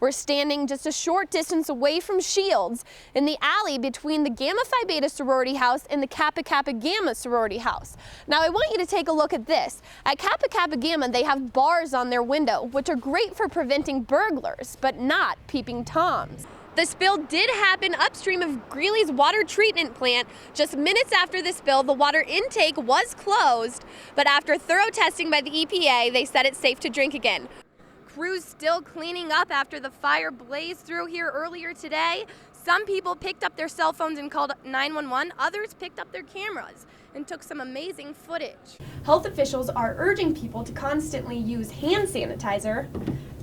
We're standing just a short distance away from Shields in the alley between the Gamma Phi Beta sorority house and the Kappa Kappa Gamma sorority house. Now I want you to take a look at this. At Kappa Kappa Gamma, they have bars on their window, which are great for preventing burglars, but not peeping Toms. The spill did happen upstream of Greeley's water treatment plant. Just minutes after the spill, the water intake was closed, but after thorough testing by the EPA, they said it's safe to drink again. Crews still cleaning up after the fire blazed through here earlier today. Some people picked up their cell phones and called 911. Others picked up their cameras and took some amazing footage. Health officials are urging people to constantly use hand sanitizer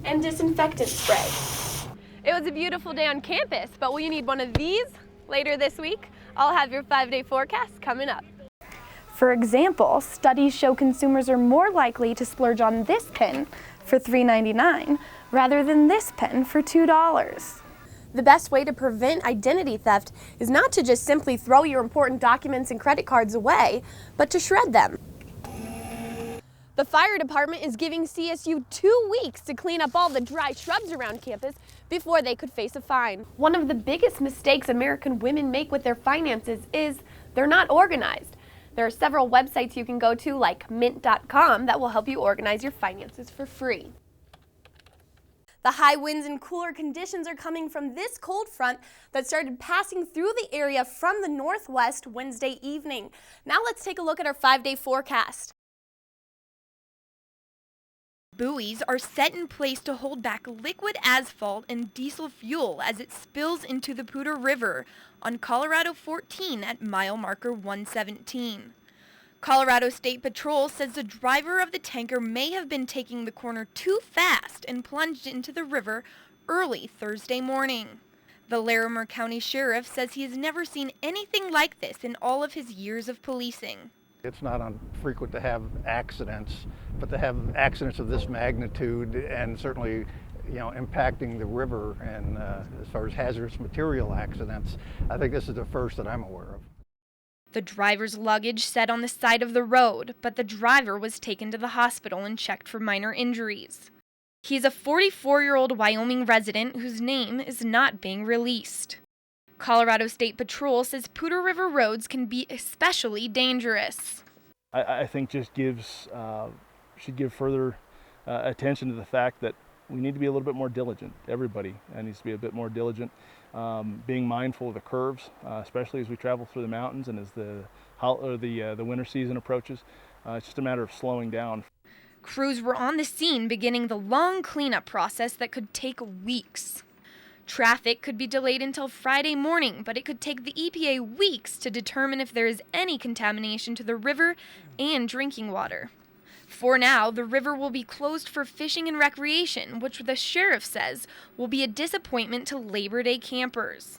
and disinfectant spray. It was a beautiful day on campus, but will you need one of these later this week? I'll have your 5-day forecast coming up. For example, studies show consumers are more likely to splurge on this pen for $3.99 rather than this pen for $2. The best way to prevent identity theft is not to just simply throw your important documents and credit cards away, but to shred them. The fire department is giving CSU 2 weeks to clean up all the dry shrubs around campus before they could face a fine. One of the biggest mistakes American women make with their finances is they're not organized. There are several websites you can go to, like mint.com, that will help you organize your finances for free. The high winds and cooler conditions are coming from this cold front that started passing through the area from the northwest Wednesday evening. Now let's take a look at our 5-day forecast. Buoys are set in place to hold back liquid asphalt and diesel fuel as it spills into the Poudre River on Colorado 14 at mile marker 117. Colorado State Patrol says the driver of the tanker may have been taking the corner too fast and plunged into the river early Thursday morning. The Larimer County Sheriff says he has never seen anything like this in all of his years of policing. It's not infrequent to have accidents, but to have accidents of this magnitude and certainly, impacting the river and as far as hazardous material accidents, I think this is the first that I'm aware of. The driver's luggage sat on the side of the road, but the driver was taken to the hospital and checked for minor injuries. He's a 44-year-old Wyoming resident whose name is not being released. Colorado State Patrol says Poudre River roads can be especially dangerous. I think just should give further attention to the fact that we need to be a little bit more diligent. Everybody needs to be a bit more diligent, being mindful of the curves, especially as we travel through the mountains and as the winter season approaches. It's just a matter of slowing down. Crews were on the scene beginning the long cleanup process that could take weeks. Traffic could be delayed until Friday morning, but it could take the EPA weeks to determine if there is any contamination to the river and drinking water. For now, the river will be closed for fishing and recreation, which the sheriff says will be a disappointment to Labor Day campers.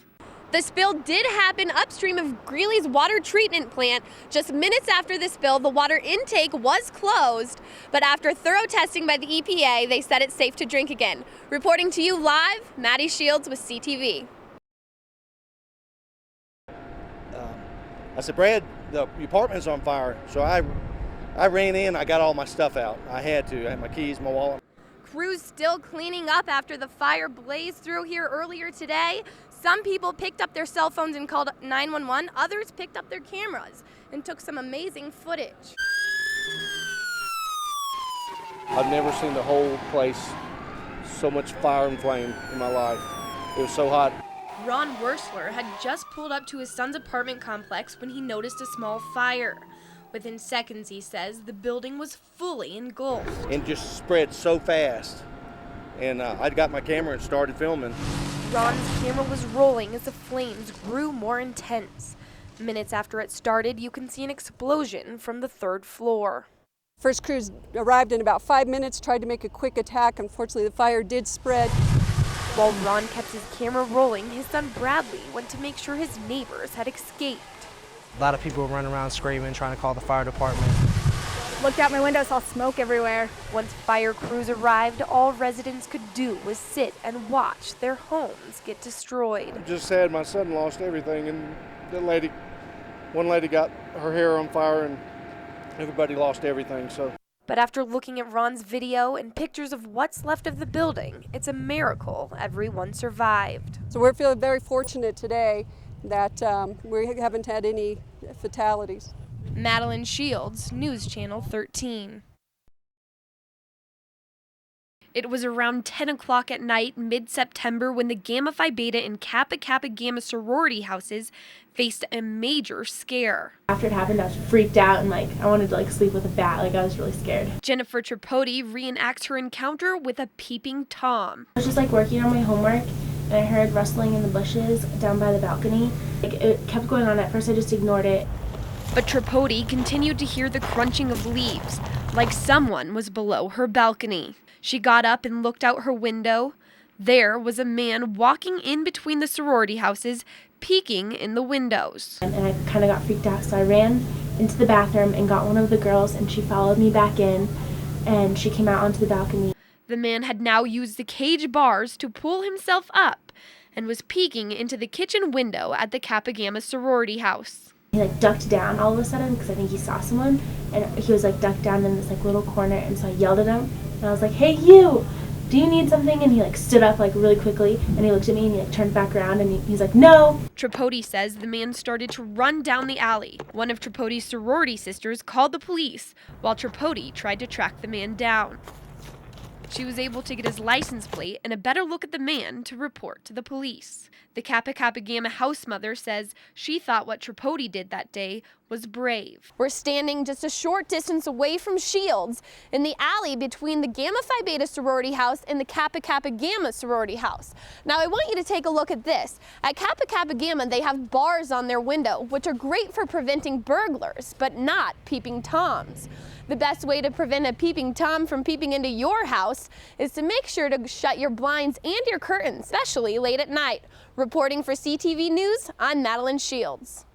The spill did happen upstream of Greeley's water treatment plant. Just minutes after the spill, the water intake was closed, but after thorough testing by the EPA, they said it's safe to drink again. Reporting to you live, Maddie Shields with CTV. I said, Brad, the apartment's on fire. So I ran in, I got all my stuff out. I had my keys, my wallet. Crews still cleaning up after the fire blazed through here earlier today. Some people picked up their cell phones and called 911. Others picked up their cameras and took some amazing footage. I've never seen the whole place so much fire and flame in my life. It was so hot. Ron Wursler had just pulled up to his son's apartment complex when he noticed a small fire. Within seconds, he says, the building was fully engulfed. And just spread so fast. And I got my camera and started filming. Ron's camera was rolling as the flames grew more intense. Minutes after it started, you can see an explosion from the 3rd floor. First crews arrived in about 5 minutes, tried to make a quick attack. Unfortunately, the fire did spread. While Ron kept his camera rolling, his son Bradley went to make sure his neighbors had escaped. A lot of people were running around screaming, trying to call the fire department. Looked out my window, saw smoke everywhere. Once fire crews arrived, all residents could do was sit and watch their homes get destroyed. I'm just sad my son lost everything, and one lady got her hair on fire, and everybody lost everything. So But after looking at Ron's video and pictures of what's left of the building, it's a miracle everyone survived. So we're feeling very fortunate today that we haven't had any fatalities. Madalynn Shields, News Channel 13. It was around 10 o'clock at night, mid-September, when the Gamma Phi Beta and Kappa Kappa Gamma sorority houses faced a major scare. After it happened, I was freaked out and I wanted to sleep with a bat. I was really scared. Jennifer Tripodi reenacts her encounter with a peeping Tom. I was just working on my homework and I heard rustling in the bushes down by the balcony. It kept going on. At first I just ignored it. But Tripodi continued to hear the crunching of leaves, like someone was below her balcony. She got up and looked out her window. There was a man walking in between the sorority houses, peeking in the windows. And I kind of got freaked out, so I ran into the bathroom and got one of the girls, and she followed me back in, and she came out onto the balcony. The man had now used the cage bars to pull himself up and was peeking into the kitchen window at the Kappa Gamma sorority house. He ducked down all of a sudden because I think he saw someone, and he was ducked down in this little corner, and so I yelled at him, and I was like, "Hey you, do you need something?" And he stood up really quickly, and he looked at me and he turned back around and he's like, "No." Tripodi says the man started to run down the alley. One of Tripodi's sorority sisters called the police while Tripodi tried to track the man down. She was able to get his license plate and a better look at the man to report to the police. The Kappa Kappa Gamma house mother says she thought what Tripodi did that day was brave. We're standing just a short distance away from Shields in the alley between the Gamma Phi Beta sorority house and the Kappa Kappa Gamma sorority house. Now I want you to take a look at this. At Kappa Kappa Gamma they have bars on their window, which are great for preventing burglars, but not peeping Toms. The best way to prevent a peeping Tom from peeping into your house is to make sure to shut your blinds and your curtains, especially late at night. Reporting for CTV News, I'm Madalynn Shields.